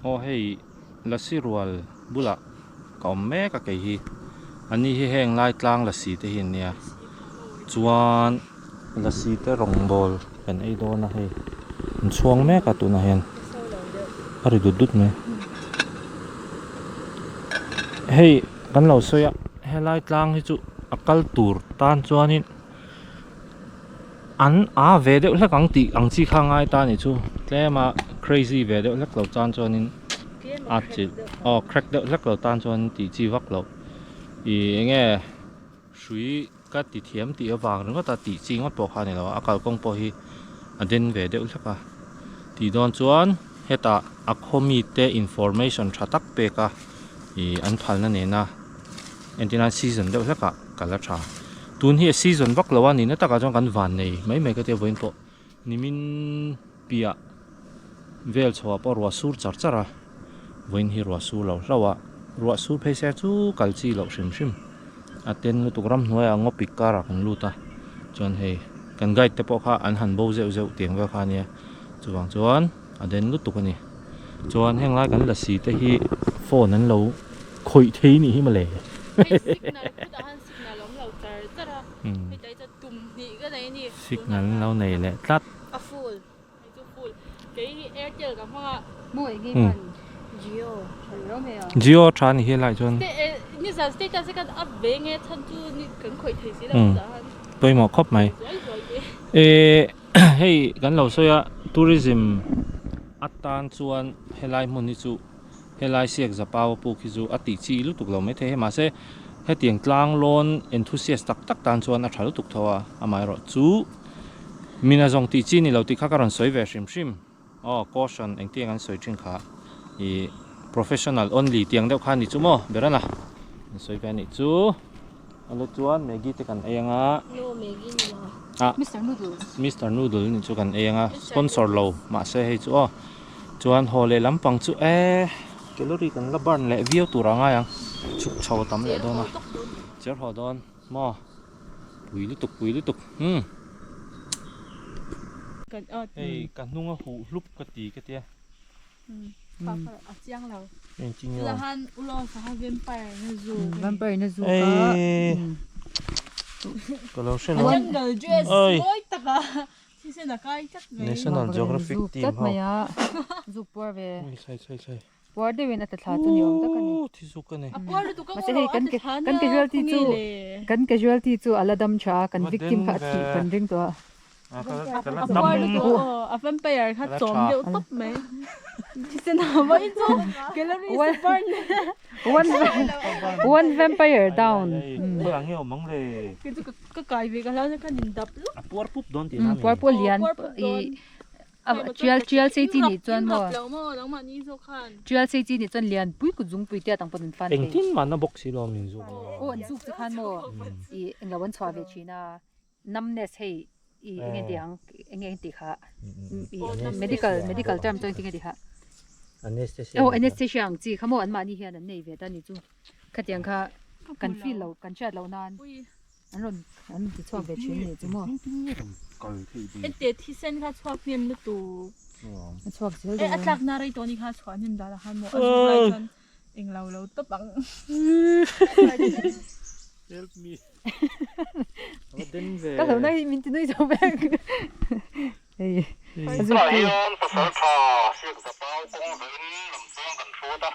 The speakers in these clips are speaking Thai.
โอ้ให้ละสิรัวบุละก็แม่ก็ไก่ฮีอันนี้แห้งลายกลางละสีเตหินเนี่ยจวนละสีเตรองบอลเป็นไอโดนะให้ช่วงแม่ก็ตัวนะเห็นอะไรดุดๆไหมเฮ้ยกันเราสวยให้ลายกลางให้จุอักลตูร์ตานจวนนี้อันเวเดอร์เล็กอังจีข้างไอ้ตานี่จูแกมา crazy เวเดอร์เล็กเราจานจวนนี้จิcrack เดอร์เล็กเราตานจวนตีจีวักเราเงี้ยสุยก็ตีเทียมตีวางหรือว่าตีจีงวัดปอกขานี่เราอากาศกงปอฮีเด่นเวเดอร์เล็กตีโดนจวนเฮตาอักโฮมีเต information ชัดตักเปกอันพันนั่นเองนะอันที่นั่นซีซันเดอร์เล็กกันละชาตุนเฮียซีซันวักเราวันนี้นะตากาจงกันวันนี้ไม่ก็เทียบวันปอนี่มินปีอะเวลชัวปอรัวสูรจัดจ้าระวันนี้รัวสูเราว่ารัวสูเพเซจูกัลซีเราชิมอาเต็นลุตุกรัมหน่วยงบปิการะกันลุตาจวนเฮกันไกด์เตปอกข้าอันหันโบเซลเตียงเวลข้าเนี่ยจวนอาเต็นลุตุกันนี่จวนแห่งไรกันละสีแต่ฮีโฟนนั้นเราคุยทีนี่ฮิมาเลยสิกนั้นเราในแหละตัดฟูลเดี๋ยวแอร์เจอกับพ่อมวยกี่มันจิโอทรานนี่ไรจวนนี่สันสเตตัสกันอัพเบงเงี้ยท่านจูนี่กันคุยทีสิแล้วจ้ะตัวหมอครบไหมให้กันเราสวยทัวริซึมอัตตานชวนเฮลัยมุนิจูเฮลัยเสียกจะเป่าปูกิจูอติจีลุตุกเราไม่เทมาเซ่ให้เตียงกลางลอนเอนทุเซียสตักตานชวนอัตราลุตุกทัวอาไม่รอจูมีนาจงติจีนี่เราติข้าการสวยเวชิมคอชันเองเตียงกันสวยจริงค่ะprofessional only เตียงเดียวกันนี่จูโม่เบรนะสวยแบบนี้จูอันนี้จวนเมกี้เตกันเองเมกี้นี่นะมิสเตอร์นูดลนี่จูกันเองสปอนเซอร์เรามาเสียให้จูจวนฮอลเลลำปังจูแกลอรี่กันละบ้านเละวิวตัวร่างยังชุกชาวตำเละโดนนะเจ้าหอดอนมาปุยลุตุกเฮ้ยกันนุ่งหูลุบกตีกเตี้ยฟ้าอาเจียงเราจริงๆแล้วฮันอุลอสหาเวนไปในซูก็เราเช่นว่าจังเกิดสวยตะกะที่เส้นตะไคร้จัดเลย National Geographic Team จัดมาอ่ะซูปัวเวใช่ปัวเดวินอัตถาตุนิยมตะกันนี่ที่สุกันนี่ปัวดูก็มาเสียกันcasualty จูอลาดัมชากัน victim ค่ะที่กันริงตัวปัวดูก็ฟันไปอ่ะค่ะจอมเดียวตบไหมที่เส้นหาไว้จูแกลเลอรี่สปาร์น one vampire down เมื่อไงมั่งเลยก็กลายเป็นกันแล้วจะกันดินดับลูกปัวปุ๊บโดนตีน้ำปัวเลียนจุลเซจีนี่จวนบ่จุลเซจีนี่จวนเลียนปุ้ยกุจุงปุ้ยเตียตังปนฟันเองทิ้งมันนะบอกสิเรามินซุโอ้อันซุกจะคันโมอีเอ็งละวันชวาเวชีนาน้ำเนสให้อีเอ็งเดียงเอ็งติค่ะอี medical term ตัวเอ็งติค่ะanesthesia จีขโมอันมานี่เฮียนั่นนี่เวตานี่จูขัดยังค่ะกันฟีลเรากันชัดเรานานอันที่ชอบเวชีนี่จูโมเด็ดที่เส้นค่ะชอบเนียมลูกตูชอบเสียอัตลักษณ์นารีตัวนี้ค่ะชอบเนียมดาราฮันโมอันนั้นเอ็งเราตบังHelp me ก็ทำได้มินจะด้วยจบแบบเฮ้ย大洋不是他是个包工人怎么跟说的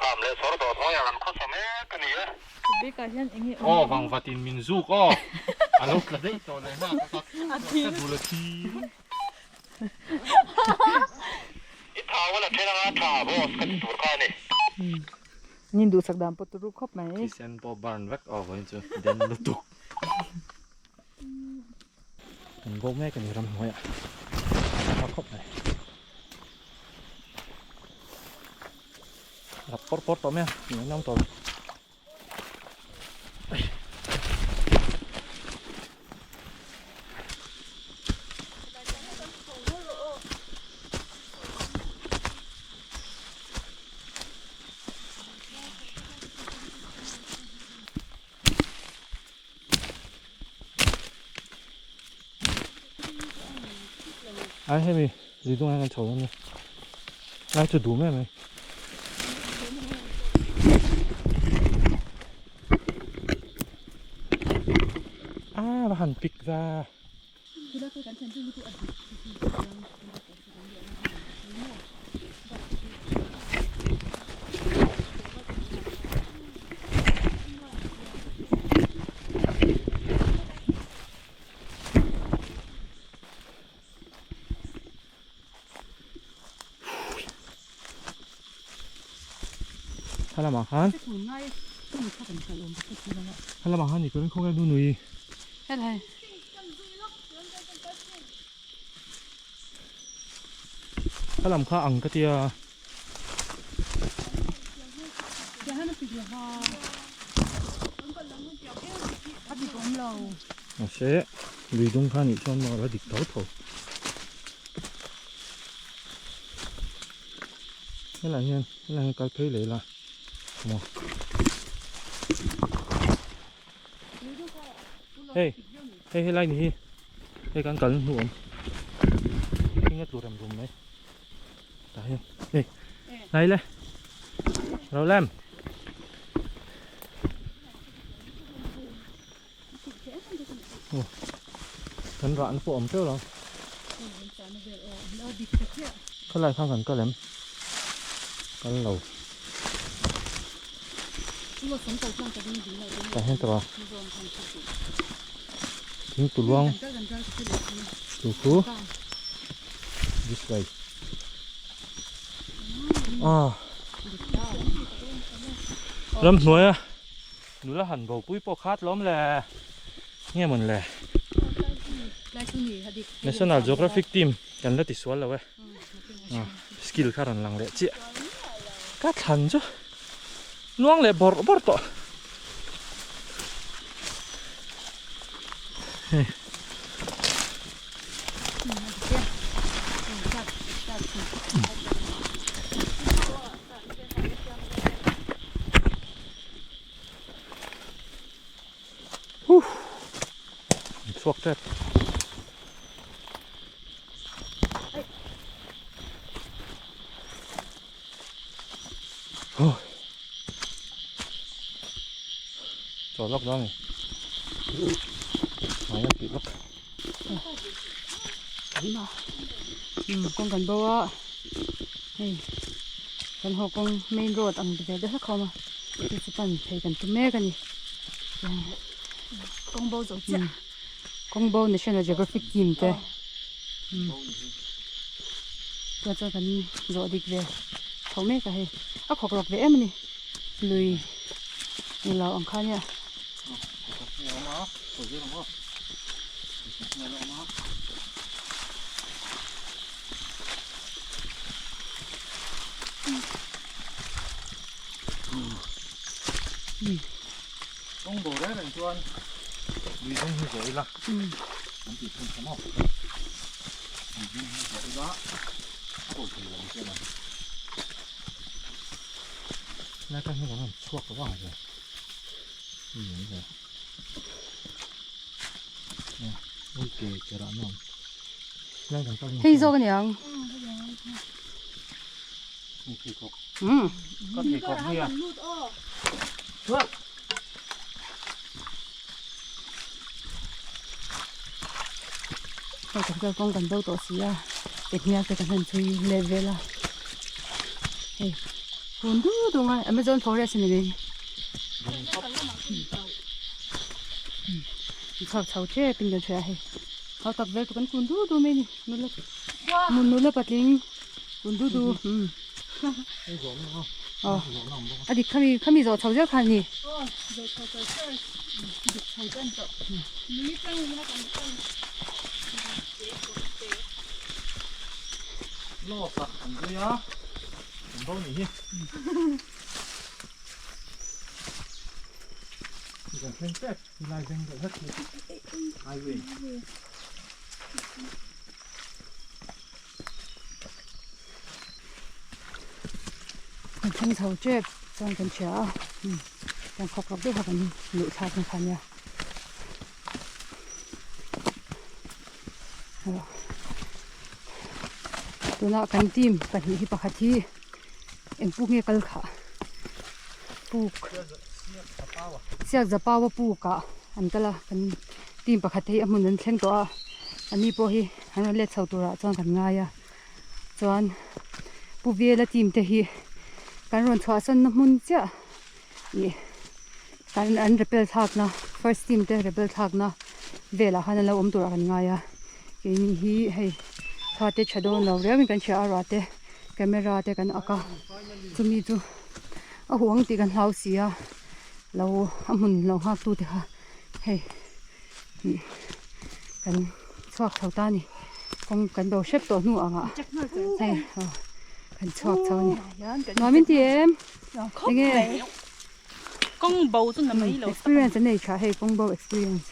看来说的同样可什么跟你เบกาเช่นเอ็งฟังฟาตินมินซุกอารมณ์กระดิ่งตัวเลยนะดูละทีอีท้าว่าเราเท่านั้นท้าบอสกันตัวกันนี่นี่ดูสักดามปตุรุครบไหมที่เซนปอบานแวกออกเลยจ้ะเดินลุตุกมันโกแม่กันนี่รำหัวอ่ะมาครบไหมรับปอดตัวแม่หนูน้ำตัวไอ้ให้มีดีตรงไหนกันโฉมเนี่ย ai cho đủ mẹ mày và hẳn pick ra hay là bằng hắn thì có không em nuôi nuôi hết hay hay làm khá ăn cái tia nó sẽ vì đúng khá nhị cho nó là địch tấu thổ cái là cái thấy lấy là hey lại đi hey cắn cắn luôn cái nhất lụt làm dùng đấy đấy hey này lên rồi làm cắn rạn phụ ẩm trước rồi cái này không cần cái lắm cái lầu cái hết rồi tiếng tủ luông tủ phú this way lắm nuôi à nuôi là hẳn bầu bụi bò khát lắm là nghe mình là National Geographic Team cần là tỷ số là vậy skill khá là lằng lẹ chị cắt hẳn chứ luông lại bỏ to suộc thật cho lóc đó này máy bị lóc con cần bố cần học con main road ăn về đó không mà thì chỉ cần thấy cần tụi mẹ cái này con bố dấu chả con bố National Geographic Team thế cho cần rồi đi về thấu mẹ cái ác học lọc về em này lùi như là ông khai nha ông bố đấy là cho anh vì không như vậy là anh chỉ không có một vì như vậy đó cổ thì làm thế này nãy cái nó làm thuốc có vào rồi như vậy nè ok chờ đã ngon nãy thằng con hay do cái nhang thì có có thể có kia thuốc rồi chúng con cần đâu tổ xí à để nhà cái cần chơi level à hey cuốn đủ đúng không Amazon forest này chào chào chơi pin được chơi hay họ tập về tụi con cuốn đủ mấy nó là bắt linh cuốn đủ à đi kami rồi chào chơi khăn đi rồi chào chơi chào chân rồi mình trang mình là còn lo sạch hẳn rồi á không đâu nhỉ chỉ cần thêm tép thì lại danh được hết hai về mình chào chơi trong cái chợ đang học được học mình lựa chọn trong khăn nha ตัวน่ะกันทีมกันที่ปะคัดที่เอ็งปลูกเงี้ยกันค่ะปลูกเสียกจะป้าว่าปลูกอะอันก็ละกันทีมปะคัดที่อมุนนั้นเช่นตัวอันนี้พอฮีอันนั้นเล็ดเสาตัวละจอนกันง่ายอะจอนปูเวละทีมเตฮีการรอนชวาสันน้ำมันเจ้าอีการอันเรเบลทักนะ first team เตเรเบลทักนะเวลาฮันเราอมตัวกันง่ายอะเกนี่ฮีให้พาเตชดอนเราเรียกมันกันเชียร์อาเตcamera te kan aka chumi chu a huang ti kan hlau sia lo amun lo hak tu te ha hei kan chuak thau ta ni kong kan do shep to nu anga hei kan chuak chau ni ma min ti em nge con bầu cho nó mấy lỗ experience nei cha hei kong bo experience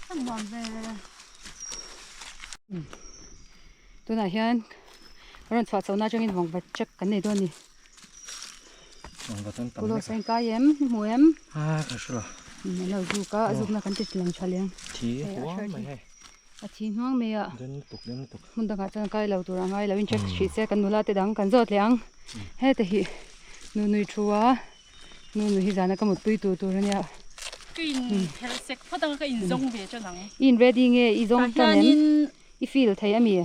thằng bọn vềตัวไหนฮันร้านสวัสดิ์น่าจะมีหวังบัดจักกันในตัวนี้ Ang gatan กุโล tam. เซนกายมหมูเอ็ม Kasula. เราดูก็จุกนักกันติดหลังชาเลียง Ti wa mai hai. อาทิตย์น้องเมีย Den tuk. มุนตังกันกายเราตัวง่ายเราวินเช็คชีเซกันนูลาติดังกันจอดเลียงเฮ้แต่ฮีนูนุยชัวนูนุยฮิจานะก็หมดตุยตัวเนี่ย cái in theo sek phát đang cái in zong về cho nắng อินเรดี้เงี้ยอีจงกัน cái เน้น in อีฟิลไทยมี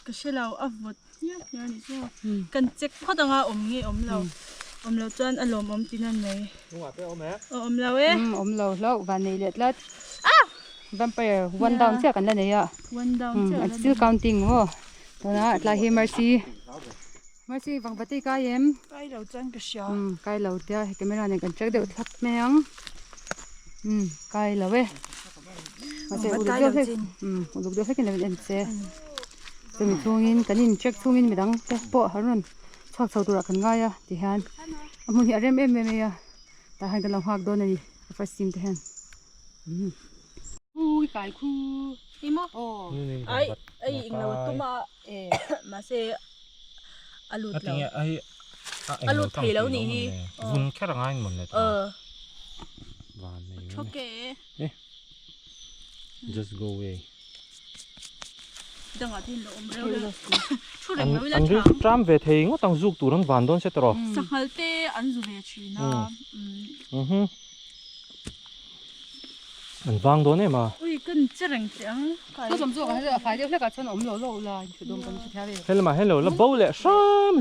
cái xe lao ấp vượt nhá nhá này chứ cần check phát đang om lao chân alom om tin anh này Dung wa pe o me. om lao ấy อมเราแล้ววันนี้เล็ดลัดvampire one down เสียกันแล้วเนี่ย one down chứ I'm still counting โอ้ตัวน่ะลายเฮมอร์ซี่ฟังปฏิกายม cái đầu chân cái xe ใกล้เราเดี๋ยวแกไม่รอเนี่ยกันจักเดี๋ยวทักแมงใกล้แล้วเว้ยมาเจออุลุกเดียวให้อุลุกเดียวให้กันเลยเอ็นเซ่จะมีช่วงนี้กันนี่เช็คช่วงนี้ไม่ดังแต่ปะฮารุนชอบเสาตัวกันง่ายอ่ะที่ฮันอามุนที่เริ่มเอ็มยแต่ฮันกันลองหักโดนนี่ first team ที่ฮันอุ้ยไก่คู่ đi mà โอ้ ai in lao tụi mà xe alut lao Ating ai Alut thầy lâu nỉ. Vun kha ra ngai mon le. Van nei. ok Just go away. đang ở trên lỗ om rêu chú định nói là An ri chẳng tram ve thei ngo tang zuk turan van don se tro. sắc hal te ăn dù về chuyện na An wang don e ma. ui cần chỉ rèn tiếng ก็สม做还是反正那个穿我们老肉了，就东跟去调的。 Hello la bow le sham.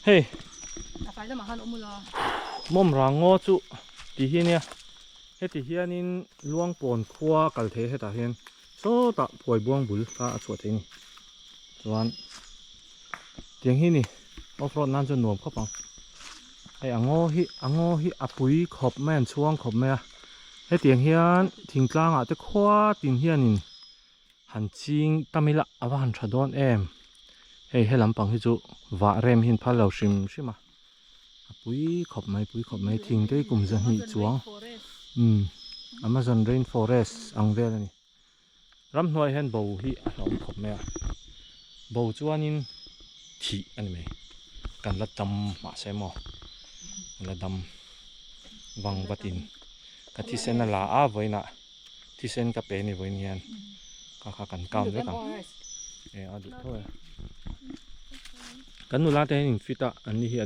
Hey, 反正马上我们了。 mom rang ngo chu ti hi nia. He ti hianin luang pon khwa kal the he ta hian. So ta phoi buang bul ka a chuat ni. Chuan tiang hi ni offroad nan chu nuam khopang. Ai ango hi apui khop man chuang khop me a. He tiang hian thingtlang a te khwa tin hianin han ching tamila awan thadon em. Hey he lampang hi chu wa rem hin phal lo shim a. Pui khop mai thing te kum zan hi chuang. Amazon rainforest ang vel ani. Ram hnuai hen bo hi a hlom khop me a. Bo chuanin thi ani mai. Kan la dam ma se mo. La dam wang batin. Ka thi sen la a voina. Thi sen ka pe ni voin hian. Ka kan kam ve kam. Adu thôi. Kan nu la te hin fita ani hi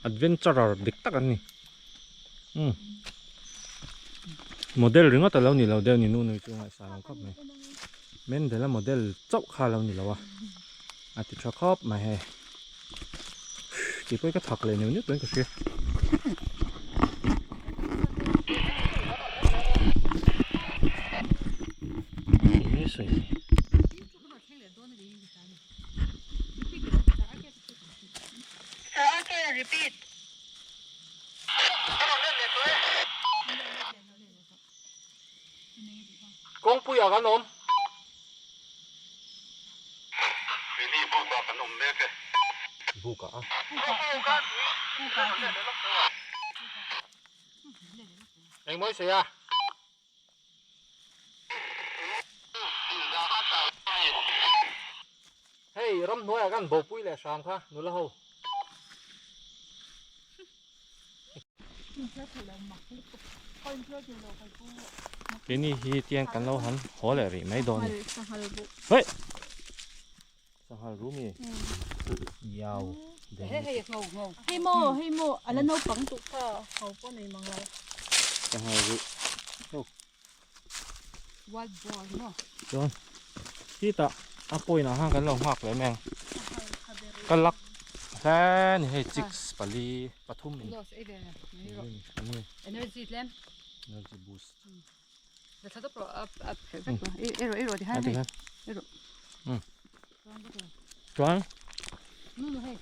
adventurer dik tak ani. Model ringa ta lo ni lo del ni nu chu ngai sa long khop mai. Men de la model chau kha lo ni lo wa. Ati tra khop mai he. Ki poi ka thak le ni ni tuen ka she. Ni soi. repeat Kong puya kan om. Ini buka penuh mereka. Buka ah. Anh mới xìa. Hey, ram nuôi kan bộ pui le sang kha, nu la ho. con chưa chịu đâu phải cô cái này hi tiền cần lâu hắn khó lẽ rồi mấy đòn sao hal bu sao hai rú mi giàu Hei hei ngầu ngầu. hay mo ala no pang tu ka hau po nei mangai sao hai rú Wild boar no. Johnที่ตะอาปุยนะห้างกันเราหักเลยแมงก็ลักแค่นี่ให้จิกส์ปลีปทุมนี่ Los ede. นี่ Energy lamp. energy boost The satu pro up perfect. Ero di อัน hai. นี้ครับ Ero. จวน No no hey.